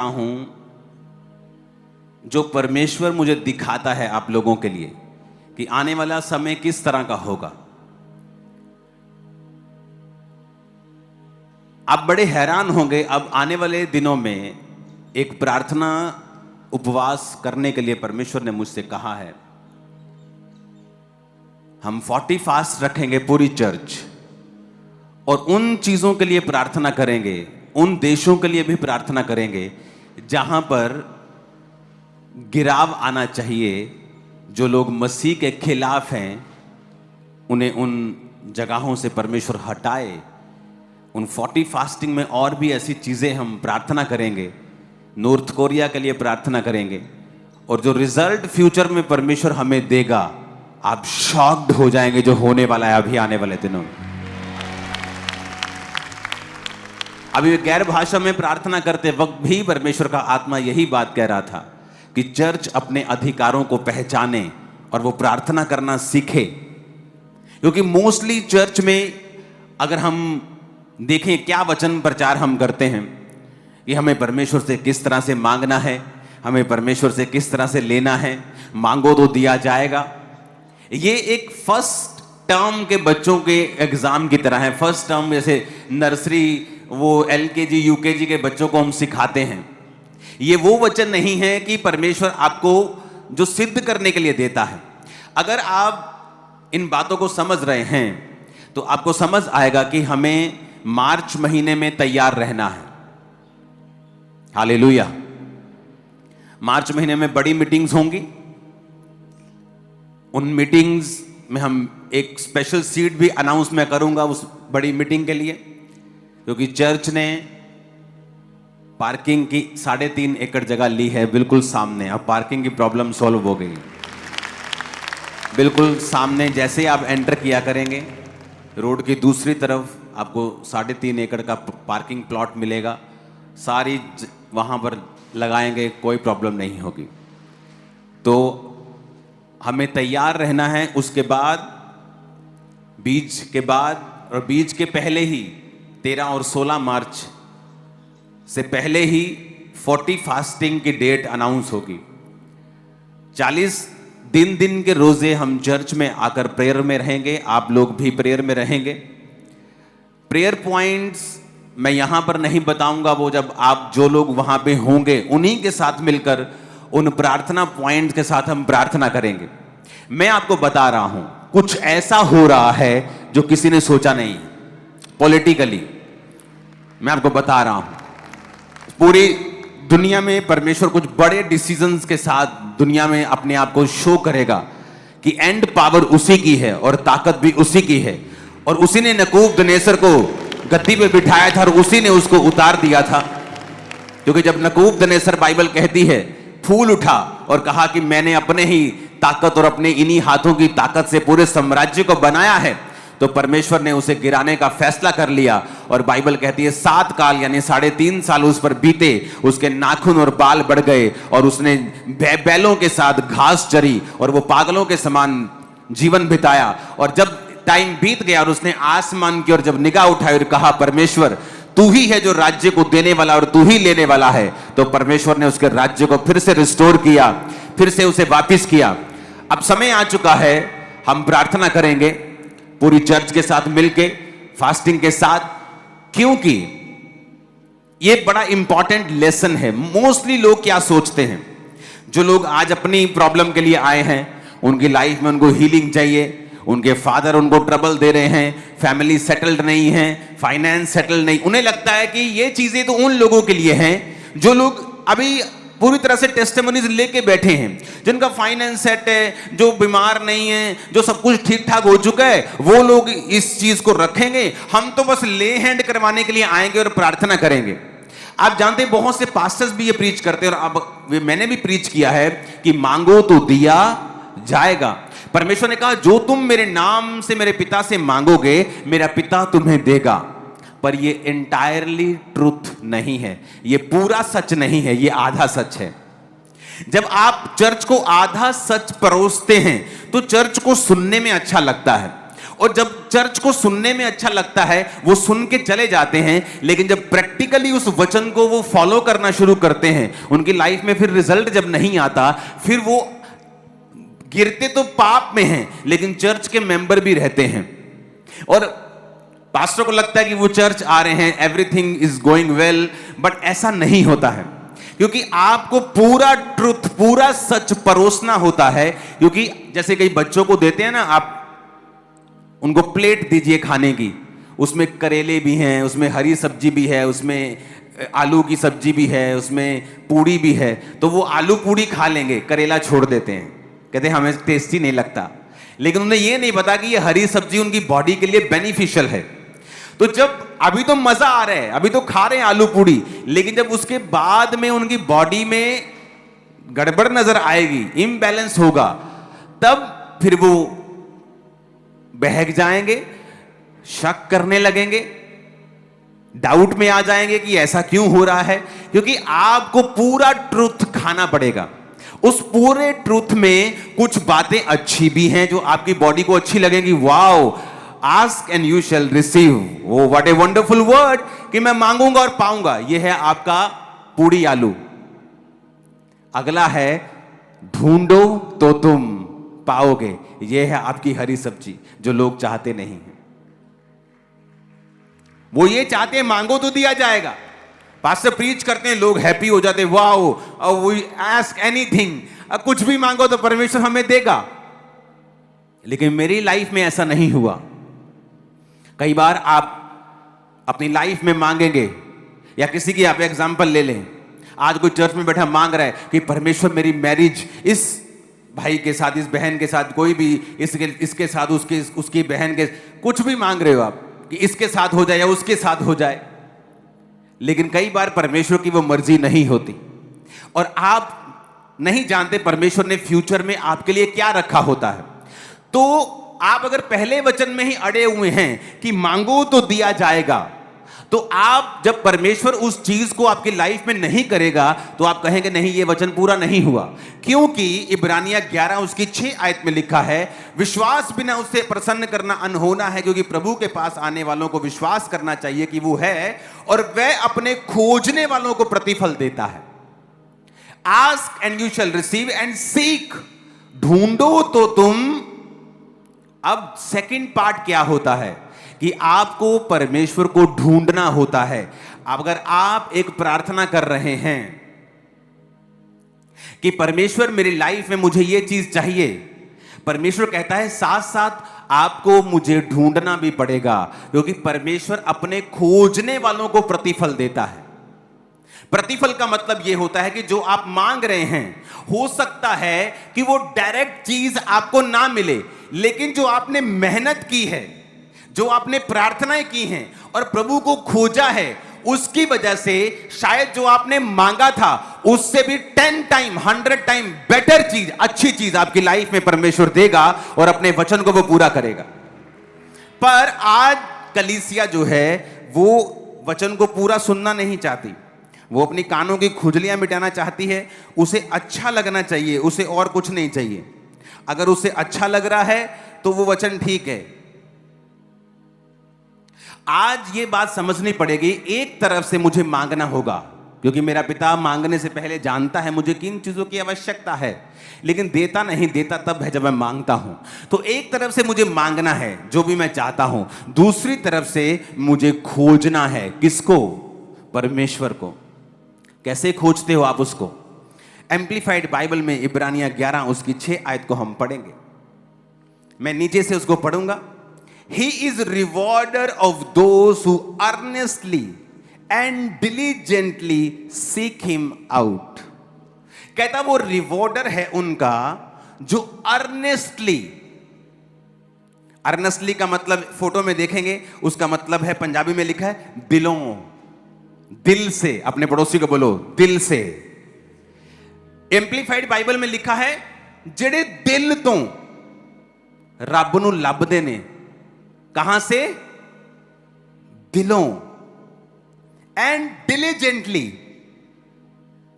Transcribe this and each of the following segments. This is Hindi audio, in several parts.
हूं जो परमेश्वर मुझे दिखाता है आप लोगों के लिए कि आने वाला समय किस तरह का होगा। आप बड़े हैरान होंगे। अब आने वाले दिनों में एक प्रार्थना उपवास करने के लिए परमेश्वर ने मुझसे कहा है। हम 40 फास्ट रखेंगे पूरी चर्च, और उन चीजों के लिए प्रार्थना करेंगे, उन देशों के लिए भी प्रार्थना करेंगे जहां पर गिराव आना चाहिए। जो लोग मसीह के खिलाफ हैं उन्हें उन जगहों से परमेश्वर हटाए। उन 40 फास्टिंग में और भी ऐसी चीजें हम प्रार्थना करेंगे। नॉर्थ कोरिया के लिए प्रार्थना करेंगे, और जो रिजल्ट फ्यूचर में परमेश्वर हमें देगा, आप शॉक्ड हो जाएंगे जो होने वाला है अभी आने वाले दिनों में। अभी गैर भाषा में प्रार्थना करते वक्त भी परमेश्वर का आत्मा यही बात कह रहा था कि चर्च अपने अधिकारों को पहचाने और वो प्रार्थना करना सीखे। क्योंकि मोस्टली चर्च में अगर हम देखें क्या वचन प्रचार हम करते हैं कि हमें परमेश्वर से किस तरह से मांगना है, हमें परमेश्वर से किस तरह से लेना है, मांगो तो दिया जाएगा। ये एक फर्स्ट टर्म के बच्चों के एग्जाम की तरह है। फर्स्ट टर्म जैसे नर्सरी, वो LKG UKG के बच्चों को हम सिखाते हैं। ये वो वचन नहीं है कि परमेश्वर आपको जो सिद्ध करने के लिए देता है। अगर आप इन बातों को समझ रहे हैं तो आपको समझ आएगा कि हमें मार्च महीने में तैयार रहना है। हालेलुया। मार्च महीने में बड़ी मीटिंग्स होंगी। उन मीटिंग्स में हम एक स्पेशल सीट भी अनाउंस मैं करूंगा उस बड़ी मीटिंग के लिए, क्योंकि चर्च ने पार्किंग की 3.5 एकड़ जगह ली है बिल्कुल सामने। अब पार्किंग की प्रॉब्लम सॉल्व हो गई। बिल्कुल सामने जैसे आप एंटर किया करेंगे, रोड की दूसरी तरफ आपको 3.5 एकड़ का पार्किंग प्लॉट मिलेगा। सारी वहां पर लगाएंगे, कोई प्रॉब्लम नहीं होगी। तो हमें तैयार रहना है। उसके बाद बीज के बाद और बीज के पहले ही 13 और 16 मार्च से पहले ही 40 फास्टिंग की डेट अनाउंस होगी। 40 दिन के रोजे हम चर्च में आकर प्रेयर में रहेंगे। आप लोग भी प्रेयर में रहेंगे। प्रेयर पॉइंट्स मैं यहां पर नहीं बताऊंगा, वो जब आप जो लोग वहां पे होंगे उन्हीं के साथ मिलकर उन प्रार्थना पॉइंट्स के साथ हम प्रार्थना करेंगे। मैं आपको बता रहा हूं कुछ ऐसा हो रहा है जो किसी ने सोचा नहीं। पॉलिटिकली मैं आपको बता रहा हूं पूरी दुनिया में परमेश्वर कुछ बड़े डिसीजंस के साथ दुनिया में अपने आप को शो करेगा कि एंड पावर उसी की है और ताकत भी उसी की है। और उसी ने नबूकदनेस्सर को गद्दी पे बिठाया था और उसी ने उसको उतार दिया था। क्योंकि जब नबूकदनेस्सर, बाइबल कहती है, फूल उठा और कहा कि मैंने अपने ही ताकत और अपने इन्हीं हाथों की ताकत से पूरे साम्राज्य को बनाया है, तो परमेश्वर ने उसे गिराने का फैसला कर लिया। और बाइबल कहती है 7 काल यानी 3.5 साल उस पर बीते, उसके नाखून और बाल बढ़ गए और उसने बैलों के साथ घास चरी और वो पागलों के समान जीवन बिताया। और जब टाइम बीत गया और उसने आसमान की ओर जब निगाह उठाई और कहा, परमेश्वर तू ही है जो राज्य को देने वाला और तू ही लेने वाला है, तो परमेश्वर ने उसके राज्य को फिर से रिस्टोर किया, फिर से उसे वापिस किया। अब समय आ चुका है, हम प्रार्थना करेंगे पूरी चर्च के साथ मिलके, फास्टिंग के साथ, क्योंकि यह बड़ा इंपॉर्टेंट लेसन है। मोस्टली लोग क्या सोचते हैं, जो लोग आज अपनी प्रॉब्लम के लिए आए हैं, उनकी लाइफ में उनको हीलिंग चाहिए, उनके फादर उनको ट्रबल दे रहे हैं, फैमिली सेटल्ड नहीं है, फाइनेंस सेटल नहीं, उन्हें लगता है कि ये चीजें तो उन लोगों के लिए हैं जो लोग अभी पूरी तरह से टेस्टिमोनीज लेके बैठे हैं, जिनका फाइनेंस सेट है, जो बीमार नहीं है, जो सब कुछ ठीक ठाक हो चुका है, वो लोग इस चीज को रखेंगे। हम तो बस ले हैंड करवाने के लिए आएंगे और प्रार्थना करेंगे। आप जानते हैं बहुत से पास्टर्स भी ये प्रीच करते हैं, और अब मैंने भी प्रीच किया है कि मांगो तो दिया जाएगा। परमेश्वर ने कहा, जो तुम मेरे नाम से मेरे पिता से मांगोगे, मेरा पिता तुम्हें देगा। पर ये एंटायरली ट्रूथ नहीं है, ये पूरा सच नहीं है, ये आधा सच है। जब आप चर्च को आधा सच परोसते हैं तो चर्च को सुनने में अच्छा लगता है, और जब चर्च को सुनने में अच्छा लगता है वो सुन के चले जाते हैं, लेकिन जब प्रैक्टिकली उस वचन को वो फॉलो करना शुरू करते हैं, उनकी लाइफ में फिर रिजल्ट जब नहीं आता, फिर वो गिरते तो पाप में हैं लेकिन चर्च के मेंबर भी रहते हैं। और पास्टर को लगता है कि वो चर्च आ रहे हैं, everything is going well, but ऐसा नहीं होता है, क्योंकि आपको पूरा ट्रुथ, पूरा सच परोसना होता है। क्योंकि जैसे कई बच्चों को देते हैं ना, आप उनको प्लेट दीजिए खाने की, उसमें करेले भी हैं, उसमें हरी सब्जी भी है, उसमें आलू की सब्जी भी है, उसमें पूड़ी भी है, तो वो आलू पूड़ी खा लेंगे, करेला छोड़ देते हैं, कहते हैं हमें टेस्टी नहीं लगता। लेकिन उन्हें ये नहीं पता कि ये हरी सब्जी उनकी बॉडी के लिए बेनिफिशियल है। तो जब अभी तो मजा आ रहा है, अभी तो खा रहे हैं आलू पूड़ी, लेकिन जब उसके बाद में उनकी बॉडी में गड़बड़ नजर आएगी, इम्बैलेंस होगा, तब फिर वो बहक जाएंगे, शक करने लगेंगे, डाउट में आ जाएंगे कि ऐसा क्यों हो रहा है। क्योंकि आपको पूरा ट्रुथ खाना पड़ेगा। उस पूरे ट्रुथ में कुछ बातें अच्छी भी हैं जो आपकी बॉडी को अच्छी लगेंगी। Wow, ask and you shall receive, वो व्हाट ए वंडरफुल वर्ड, कि मैं मांगूंगा और पाऊंगा। यह है आपका पूड़ी आलू। अगला है ढूंढो तो तुम पाओगे, यह है आपकी हरी सब्जी, जो लोग चाहते नहीं हैं। वो ये चाहते हैं मांगो तो दिया जाएगा। पास्टर प्रीच करते हैं, लोग हैप्पी हो जाते हैं, वाओ वी आस्क एनीथिंग, कुछ भी मांगो तो परमेश्वर हमें देगा। लेकिन मेरी लाइफ में ऐसा नहीं हुआ। कई बार आप अपनी लाइफ में मांगेंगे, या किसी की आप एग्जांपल ले लें, आज कोई चर्च में बैठा मांग रहा है कि परमेश्वर मेरी मैरिज इस भाई के साथ, इस बहन के साथ, कोई भी इसके साथ, उसकी बहन के, कुछ भी मांग रहे हो आप कि इसके साथ हो जाए या उसके साथ हो जाए। लेकिन कई बार परमेश्वर की वो मर्जी नहीं होती और आप नहीं जानते परमेश्वर ने फ्यूचर में आपके लिए क्या रखा होता है। तो आप अगर पहले वचन में ही अड़े हुए हैं कि मांगो तो दिया जाएगा, तो आप जब परमेश्वर उस चीज को आपकी लाइफ में नहीं करेगा तो आप कहेंगे नहीं, ये वचन पूरा नहीं हुआ। क्योंकि इब्रानिया 11 उसकी 6 आयत में लिखा है, विश्वास बिना उससे प्रसन्न करना अनहोना है, क्योंकि प्रभु के पास आने वालों को विश्वास करना चाहिए कि वो है और वह अपने खोजने वालों को प्रतिफल देता है। Ask and you shall receive and seek, ढूंढो तो तुम। अब सेकंड पार्ट क्या होता है कि आपको परमेश्वर को ढूंढना होता है। अगर आप एक प्रार्थना कर रहे हैं कि परमेश्वर मेरी लाइफ में मुझे यह चीज चाहिए, परमेश्वर कहता है साथ साथ आपको मुझे ढूंढना भी पड़ेगा, क्योंकि परमेश्वर अपने खोजने वालों को प्रतिफल देता है। प्रतिफल का मतलब यह होता है कि जो आप मांग रहे हैं, हो सकता है कि वो डायरेक्ट चीज आपको ना मिले, लेकिन जो आपने मेहनत की है, जो आपने प्रार्थनाएं की हैं और प्रभु को खोजा है, उसकी वजह से शायद जो आपने मांगा था उससे भी 10 टाइम 100 टाइम बेटर चीज, अच्छी चीज आपकी लाइफ में परमेश्वर देगा और अपने वचन को वो पूरा करेगा। पर आज कलीसिया जो है वो वचन को पूरा सुनना नहीं चाहती, वो अपनी कानों की खुजलियां मिटाना चाहती है। उसे अच्छा लगना चाहिए, उसे और कुछ नहीं चाहिए। अगर उसे अच्छा लग रहा है तो वो वचन ठीक है। आज ये बात समझनी पड़ेगी, एक तरफ से मुझे मांगना होगा क्योंकि मेरा पिता मांगने से पहले जानता है मुझे किन चीजों की आवश्यकता है, लेकिन देता नहीं, देता तब है जब मैं मांगता हूं। तो एक तरफ से मुझे मांगना है जो भी मैं चाहता हूं, दूसरी तरफ से मुझे खोजना है। किसको? परमेश्वर को। कैसे खोजते हो आप उसको? एम्प्लीफाइड बाइबल में इब्रानिया 11 उसकी 6 आयत को हम पढ़ेंगे। मैं नीचे से उसको पढ़ूंगा। He is rewarder of those who earnestly and diligently seek him out। कहता वो रिवॉर्डर है उनका जो अर्नेस्टली, अर्नेस्टली का मतलब फोटो में देखेंगे, उसका मतलब है, पंजाबी में लिखा है दिलों, दिल से। अपने पड़ोसी को बोलो दिल से। एम्प्लीफाइड बाइबल में लिखा है जेड़े दिल तो रब नूं लभदे ने। कहां से? दिलों। एंड डिलीजेंटली,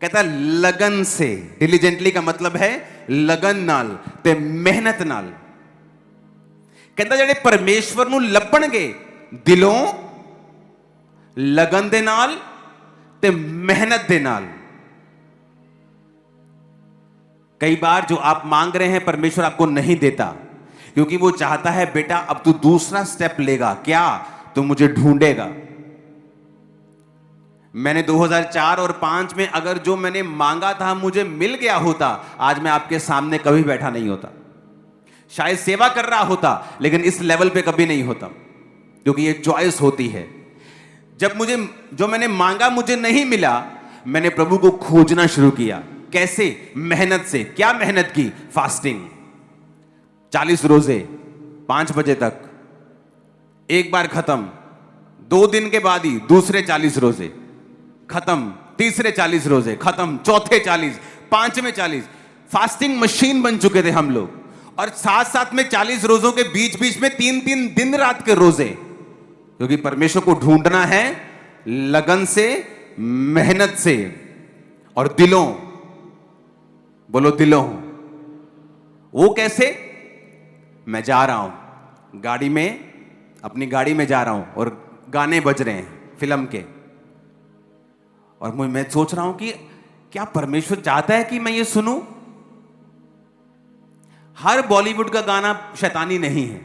कहता लगन से। डिलीजेंटली का मतलब है लगन नाल ते मेहनत नाल। ਕਹਿੰਦਾ ਜਿਹੜੇ ਪਰਮੇਸ਼ਵਰ ਨੂੰ ਲੱਭਣਗੇ ਦਿਲੋਂ, ਲਗਨ ਦੇ ਨਾਲ ਤੇ मेहनत ਦੇ ਨਾਲ। कई बार जो आप मांग रहे हैं परमेश्वर आपको नहीं देता, क्योंकि वो चाहता है बेटा अब तू दूसरा स्टेप लेगा। क्या? तो मुझे ढूंढेगा। मैंने 2004 और 5 में अगर जो मैंने मांगा था मुझे मिल गया होता, आज मैं आपके सामने कभी बैठा नहीं होता। शायद सेवा कर रहा होता, लेकिन इस लेवल पे कभी नहीं होता, क्योंकि ये चॉइस होती है। जब मुझे जो मैंने मांगा मुझे नहीं मिला, मैंने प्रभु को खोजना शुरू किया। कैसे? मेहनत से। क्या मेहनत की? फास्टिंग, 40 रोजे, 5 बजे तक, एक बार खत्म, 2 दिन के बाद ही दूसरे 40 रोजे खत्म, तीसरे 40 रोजे खत्म, चौथे 40, 5वें 40। फास्टिंग मशीन बन चुके थे हम लोग। और साथ साथ में 40 रोजों के बीच बीच में 3-3 दिन रात के रोजे, क्योंकि परमेश्वर को ढूंढना है लगन से, मेहनत से और दिलों। बोलो दिलों। वो कैसे? मैं जा रहा हूं गाड़ी में, अपनी गाड़ी में जा रहा हूं और गाने बज रहे हैं फिल्म के, और मैं सोच रहा हूं कि क्या परमेश्वर चाहता है कि मैं ये सुनूं? हर बॉलीवुड का गाना शैतानी नहीं है,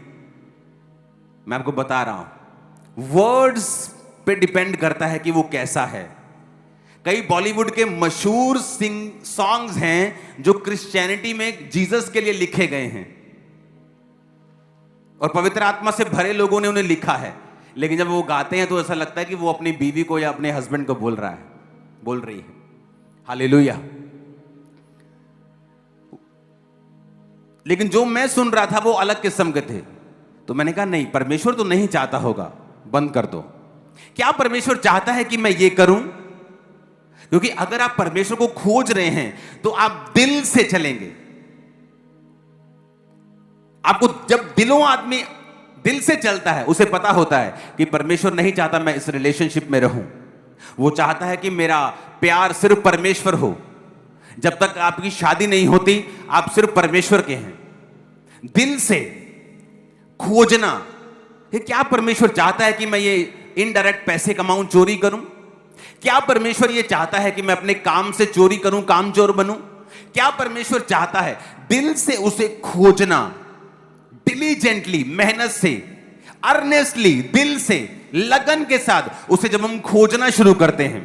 मैं आपको बता रहा हूं। वर्ड्स पे डिपेंड करता है कि वो कैसा है। कई बॉलीवुड के मशहूर सॉन्ग्स हैं जो क्रिश्चियनिटी में जीसस के लिए लिखे गए हैं, और पवित्र आत्मा से भरे लोगों ने उन्हें लिखा है, लेकिन जब वो गाते हैं तो ऐसा लगता है कि वो अपनी बीवी को या अपने हस्बैंड को बोल रही है। हालेलुया। लेकिन जो मैं सुन रहा था वो अलग किस्म के थे, तो मैंने कहा नहीं, परमेश्वर तो नहीं चाहता होगा, बंद कर दो। क्या परमेश्वर चाहता है कि मैं ये करूं? क्योंकि अगर आप परमेश्वर को खोज रहे हैं तो आप दिल से चलेंगे। आपको जब दिलों आदमी दिल से चलता है, उसे पता होता है कि परमेश्वर नहीं चाहता मैं इस रिलेशनशिप में रहूं। वो चाहता है कि मेरा प्यार सिर्फ परमेश्वर हो। जब तक आपकी शादी नहीं होती आप सिर्फ परमेश्वर के हैं। दिल से खोजना, ये क्या परमेश्वर चाहता है कि मैं ये इनडायरेक्ट पैसे कमाऊं, चोरी करूं? क्या परमेश्वर ये चाहता है कि मैं अपने काम से चोरी करूं, कामचोर बनूं? क्या परमेश्वर चाहता है? दिल से उसे खोजना, डिलीजेंटली, मेहनत से, अर्नेस्टली, दिल से, लगन के साथ उसे जब हम खोजना शुरू करते हैं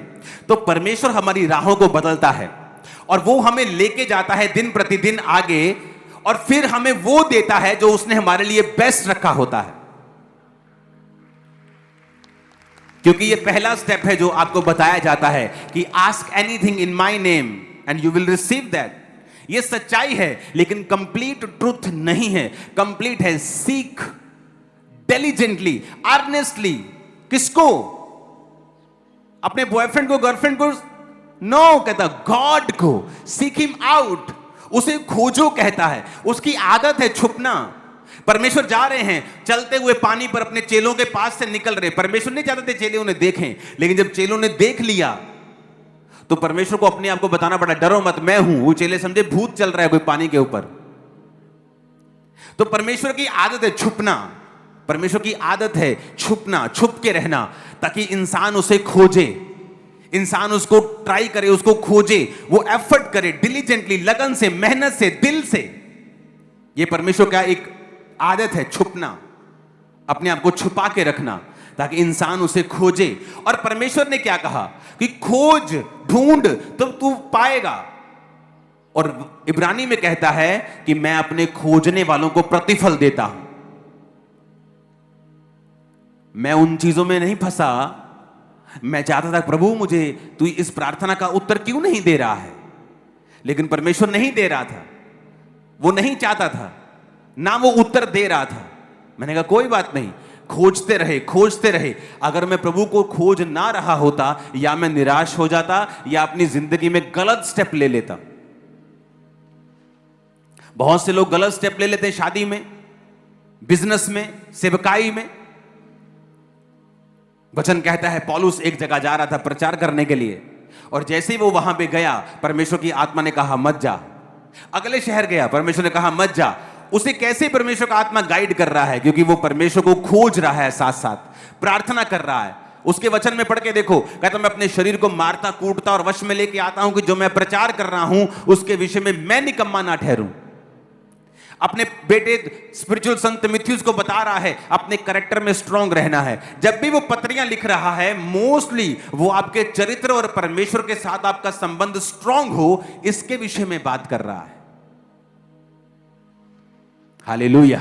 तो परमेश्वर हमारी राहों को बदलता है और वो हमें लेके जाता है दिन प्रतिदिन आगे, और फिर हमें वो देता है जो उसने हमारे लिए बेस्ट रखा होता है। क्योंकि ये पहला स्टेप है जो आपको बताया जाता है कि ask anything in my name and you will receive that. ये सच्चाई है, लेकिन कंप्लीट ट्रुथ नहीं है। कंप्लीट है सीक डिलिजेंटली, अर्नेस्टली। किसको? अपने बॉयफ्रेंड को, गर्लफ्रेंड को? नो, कहता गॉड को। सीक हिम आउट, उसे खोजो कहता है। उसकी आदत है छुपना। परमेश्वर जा रहे हैं चलते हुए पानी पर, अपने चेलों के पास से निकल रहे। परमेश्वर नहीं चाहते थे चेले उन्हें देखें, लेकिन जब चेलों ने देख लिया तो परमेश्वर को अपने आप को बताना पड़ा, डरो मत, मैं हूं। वो चेले समझे भूत चल रहा है कोई पानी के ऊपर। तो परमेश्वर की आदत है छुपना। परमेश्वर की आदत है छुपना, छुप के रहना, ताकि इंसान उसे खोजे, इंसान उसको ट्राई करे, उसको खोजे, वो एफर्ट करे डिलीजेंटली, लगन से, मेहनत से, दिल से। ये परमेश्वर का एक आदत है छुपना, अपने आप को छुपा के रखना, ताकि इंसान उसे खोजे। और परमेश्वर ने क्या कहा कि खोज, ढूंढ तो तू पाएगा। और इब्रानी में कहता है कि मैं अपने खोजने वालों को प्रतिफल देता हूं। मैं उन चीजों में नहीं फंसा। मैं चाहता था प्रभु मुझे तू इस प्रार्थना का उत्तर क्यों नहीं दे रहा है, लेकिन परमेश्वर नहीं दे रहा था। वो नहीं चाहता था, ना वो उत्तर दे रहा था। मैंने कहा कोई बात नहीं, खोजते रहे, खोजते रहे। अगर मैं प्रभु को खोज ना रहा होता, या मैं निराश हो जाता या अपनी जिंदगी में गलत स्टेप ले लेता। बहुत से लोग गलत स्टेप ले लेते हैं शादी में, बिजनेस में, सेवकाई में। वचन कहता है पौलुस एक जगह जा रहा था प्रचार करने के लिए, और जैसे ही वो वहां पे गया, परमेश्वर की आत्मा ने कहा मत जा। अगले शहर गया, परमेश्वर ने कहा मत जा। उसे कैसे परमेश्वर का आत्मा गाइड कर रहा है? क्योंकि वो परमेश्वर को खोज रहा है, साथ साथ प्रार्थना कर रहा है। उसके वचन में पढ़ के देखो, कहता मैं अपने शरीर को मारता कूटता और वश में लेके आता हूं कि जो मैं प्रचार कर रहा हूं उसके विषय में मैं निकम्मा ना ठहरूं। अपने बेटे स्पिरिचुअल सन तीमुथियुस को बता रहा है अपने कैरेक्टर में स्ट्रांग रहना है। जब भी वो पत्रियां लिख रहा है, मोस्टली वो आपके चरित्र और परमेश्वर के साथ आपका संबंध स्ट्रांग हो, इसके विषय में बात कर रहा है। हालेलुया।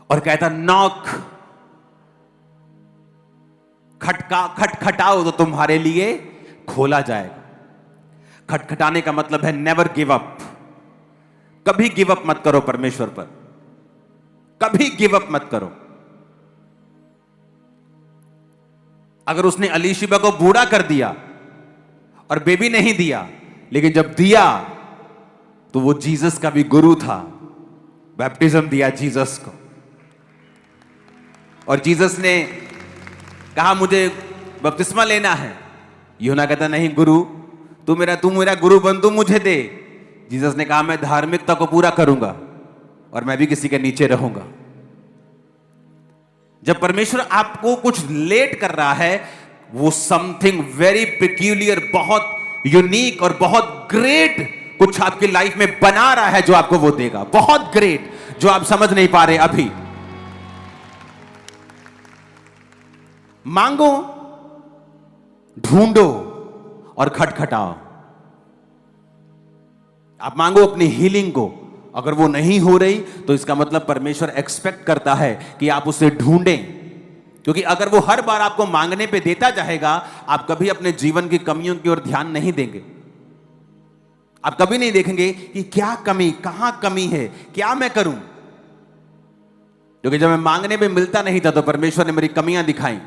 और कहता नॉक, खटखटाओ तो तुम्हारे लिए खोला जाएगा। खटखटाने का मतलब है नेवर गिव अप। कभी गिव अप मत करो परमेश्वर पर, कभी गिव अप मत करो। अगर उसने अलीशिबा को बूढ़ा कर दिया और बेबी नहीं दिया, लेकिन जब दिया तो वो जीसस का भी गुरु था, बैप्टिज्म दिया जीसस को। और जीसस ने कहा मुझे बपतिस्मा लेना है। यूहन्ना कहता नहीं गुरु, तू मेरा गुरु बन, तू मुझे दे। जीसस ने कहा मैं धार्मिकता को पूरा करूंगा और मैं भी किसी के नीचे रहूंगा। जब परमेश्वर आपको कुछ लेट कर रहा है, वो समथिंग वेरी पेक्यूलियर, बहुत यूनिक और बहुत ग्रेट कुछ आपकी लाइफ में बना रहा है, जो आपको वो देगा। बहुत ग्रेट, जो आप समझ नहीं पा रहे अभी। मांगो, ढूंढो और खटखटाओ। आप मांगो अपनी हीलिंग को, अगर वो नहीं हो रही तो इसका मतलब परमेश्वर एक्सपेक्ट करता है कि आप उसे ढूंढें। क्योंकि अगर वो हर बार आपको मांगने पे देता जाएगा, आप कभी अपने जीवन की कमियों की ओर ध्यान नहीं देंगे। आप कभी नहीं देखेंगे कि क्या कमी, कहां कमी है, क्या मैं करूं। क्योंकि जब मैं मांगने में मिलता नहीं था तो परमेश्वर ने मेरी कमियां दिखाई।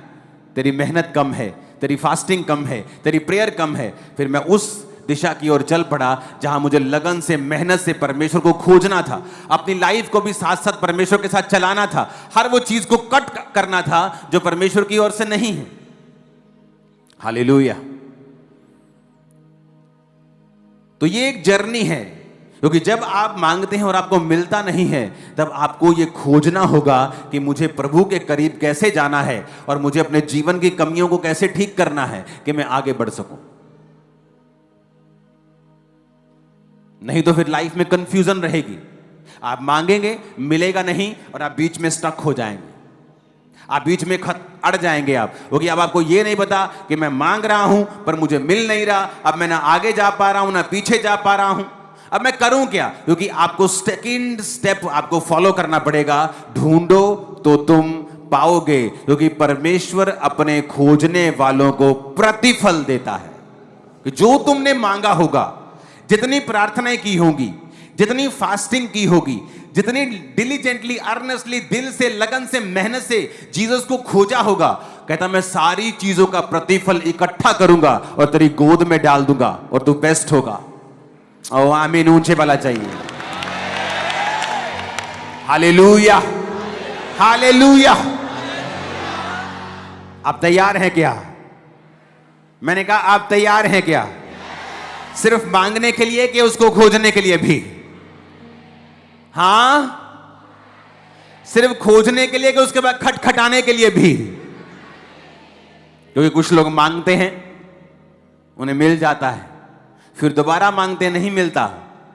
तेरी मेहनत कम है, तेरी फास्टिंग कम है, तेरी प्रेयर कम है। फिर मैं उस दिशा की ओर चल पड़ा जहां मुझे लगन से, मेहनत से परमेश्वर को खोजना था। अपनी लाइफ को भी साथ साथ परमेश्वर के साथ चलाना था। हर वो चीज को कट करना था जो परमेश्वर की ओर से नहीं है। हालेलुया। तो ये एक जर्नी है, क्योंकि जब आप मांगते हैं और आपको मिलता नहीं है, तब आपको यह खोजना होगा कि मुझे प्रभु के करीब कैसे जाना है और मुझे अपने जीवन की कमियों को कैसे ठीक करना है कि मैं आगे बढ़ सकूं। नहीं तो फिर लाइफ में कंफ्यूजन रहेगी। आप मांगेंगे, मिलेगा नहीं, और आप बीच में स्टक हो जाएंगे। आप बीच में अड़ जाएंगे आप, क्योंकि अब आपको ये नहीं पता कि मैं मांग रहा हूं पर मुझे मिल नहीं रहा। अब मैं ना आगे जा पा रहा हूं ना पीछे जा पा रहा हूं। अब मैं करूं क्या? क्योंकि आपको सेकंड स्टेप आपको फॉलो करना पड़ेगा। ढूंढो तो तुम पाओगे, क्योंकि परमेश्वर अपने खोजने वालों को प्रतिफल देता है। कि जो तुमने मांगा होगा, जितनी प्रार्थनाएं की होंगी, जितनी फास्टिंग की होगी, जितनी डिलीजेंटली, अर्नेस्टली, दिल से, लगन से, मेहनत से जीसस को खोजा होगा, कहता मैं सारी चीजों का प्रतिफल इकट्ठा करूंगा और तेरी गोद में डाल दूंगा और तू बेस्ट होगा। ओ आमीन, ऊंचे वाला चाहिए। Hallelujah, hallelujah. आप तैयार हैं क्या? मैंने कहा आप तैयार हैं क्या? सिर्फ मांगने के लिए कि उसको खोजने के लिए भी? हां, सिर्फ खोजने के लिए कि उसके बाद खटखटाने के लिए भी? क्योंकि कुछ लोग मांगते हैं, उन्हें मिल जाता है, फिर दोबारा मांगते नहीं मिलता,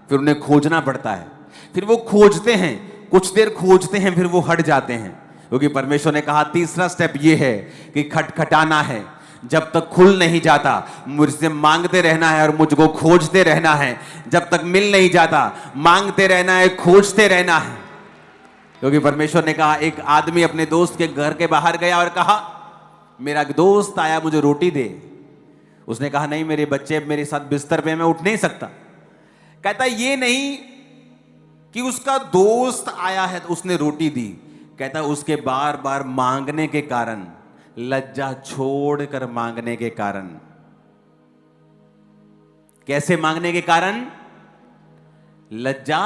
फिर उन्हें खोजना पड़ता है। फिर वो खोजते हैं, कुछ देर खोजते हैं, फिर वो हट जाते हैं। क्योंकि परमेश्वर ने कहा तीसरा स्टेप ये है कि खटखटाना है। जब तक खुल नहीं जाता, मुझसे मांगते रहना है और मुझको खोजते रहना है। जब तक मिल नहीं जाता, मांगते रहना है, खोजते रहना है। क्योंकि परमेश्वर ने कहा, एक आदमी अपने दोस्त के घर के बाहर गया और कहा मेरा दोस्त आया, मुझे रोटी दे। उसने कहा नहीं, मेरे बच्चे मेरे साथ बिस्तर पे, मैं उठ नहीं सकता। कहता ये नहीं कि उसका दोस्त आया है तो उसने रोटी दी। कहता उसके बार बार मांगने के कारण, लज्जा छोड़कर मांगने के कारण। कैसे मांगने के कारण? लज्जा,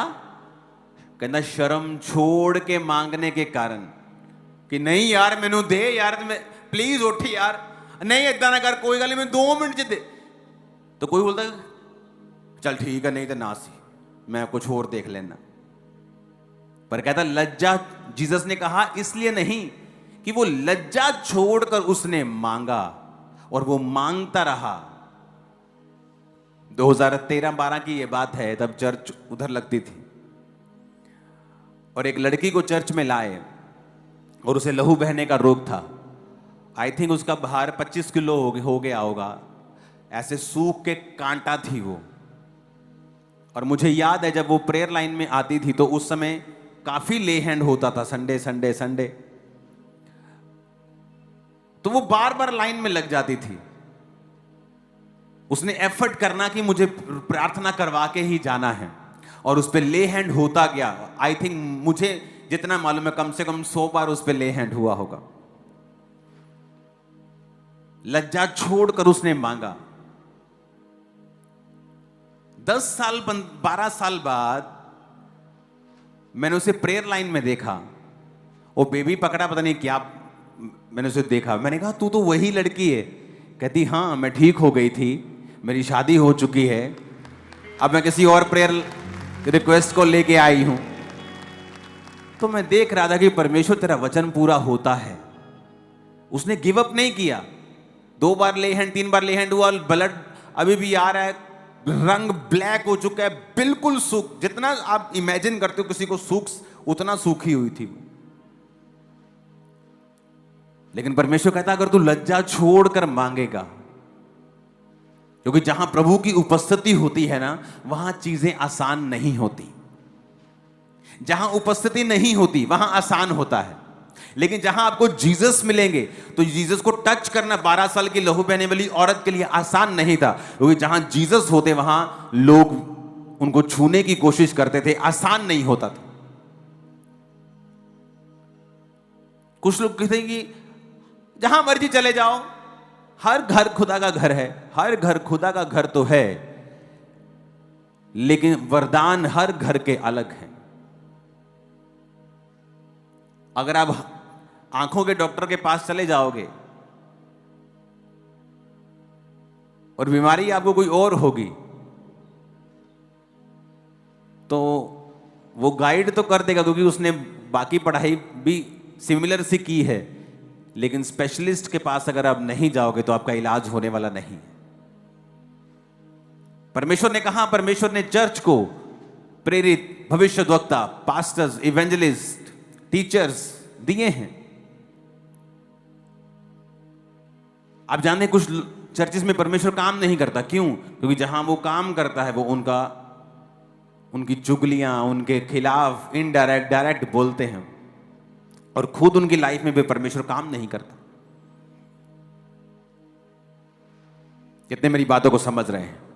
कहना शर्म छोड़ के मांगने के कारण। कि नहीं यार मैनू दे यार, प्लीज उठ यार, नहीं इदा ना कर, कोई गल नहीं, मैं 2 मिनट च दे। तो कोई बोलता चल ठीक है, नहीं तो ना सी, मैं कुछ और देख लेना। पर कहता लज्जा, जीसस ने कहा इसलिए नहीं कि वो लज्जा छोड़कर उसने मांगा और वो मांगता रहा। 2013-12 की ये बात है, तब चर्च उधर लगती थी और एक लड़की को चर्च में लाए और उसे लहू बहने का रोग था। आई थिंक उसका भार 25 किलो हो गया होगा। ऐसे सूख के कांटा थी वो। और मुझे याद है जब वो प्रेयर लाइन में आती थी तो उस समय काफी ले हैंड होता था, संडे संडे संडे, तो वो बार बार लाइन में लग जाती थी। उसने एफर्ट करना कि मुझे प्रार्थना करवा के ही जाना है और उस पर ले हैंड होता गया। आई थिंक मुझे जितना मालूम है कम से कम 100 बार उस पर ले हैंड हुआ होगा। लज्जा छोड़कर उसने मांगा। 10 साल 12 साल बाद मैंने उसे प्रेयर लाइन में देखा। वो बेबी पकड़ा, पता नहीं क्या, मैंने उसे देखा। मैंने कहा तू तो वही लड़की है। कहती हाँ, मैं ठीक हो गई थी, मेरी शादी हो चुकी है, अब मैं किसी और प्रेयर रिक्वेस्ट को लेके आई हूं। तो मैं देख रहा था कि परमेश्वर तेरा वचन पूरा होता है। उसने गिव अप नहीं किया। 2 बार ले हैंड, 3 बार ले हैंड हुआ, ब्लड अभी भी आ रहा है, रंग ब्लैक हो चुका है, बिल्कुल सूख, जितना आप इमेजिन करते हो किसी को सूख, उतना सूखी हुई थी। लेकिन परमेश्वर कहता अगर तू लज्जा छोड़कर मांगेगा, क्योंकि जहां प्रभु की उपस्थिति होती है ना, वहां चीजें आसान नहीं होती। जहां उपस्थिति नहीं होती वहां आसान होता है। लेकिन जहां आपको जीसस मिलेंगे तो जीसस को टच करना 12 साल की लहू बहने वाली औरत के लिए आसान नहीं था, क्योंकि जहां जीसस होते वहां लोग उनको छूने की कोशिश करते थे, आसान नहीं होता था। कुछ लोग कहते हैं कि जहां मर्जी चले जाओ, हर घर खुदा का घर है। हर घर खुदा का घर तो है, लेकिन वरदान हर घर के अलग हैं। अगर आप आंखों के डॉक्टर के पास चले जाओगे और बीमारी आपको कोई और होगी, तो वो गाइड तो कर देगा क्योंकि उसने बाकी पढ़ाई भी सिमिलर सी की है। लेकिन स्पेशलिस्ट के पास अगर आप नहीं जाओगे तो आपका इलाज होने वाला नहीं। परमेश्वर ने कहा, परमेश्वर ने चर्च को प्रेरित भविष्यद्वक्ता, पास्टर्स, इवेंजलिस्ट, टीचर्स दिए हैं। आप जानते हैं कुछ चर्चेस में परमेश्वर काम नहीं करता। क्यों? क्योंकि जहां वो काम करता है वो उनकी चुगलियां, उनके खिलाफ इनडायरेक्ट डायरेक्ट बोलते हैं और खुद उनकी लाइफ में भी परमेश्वर काम नहीं करता। कितने मेरी बातों को समझ रहे हैं?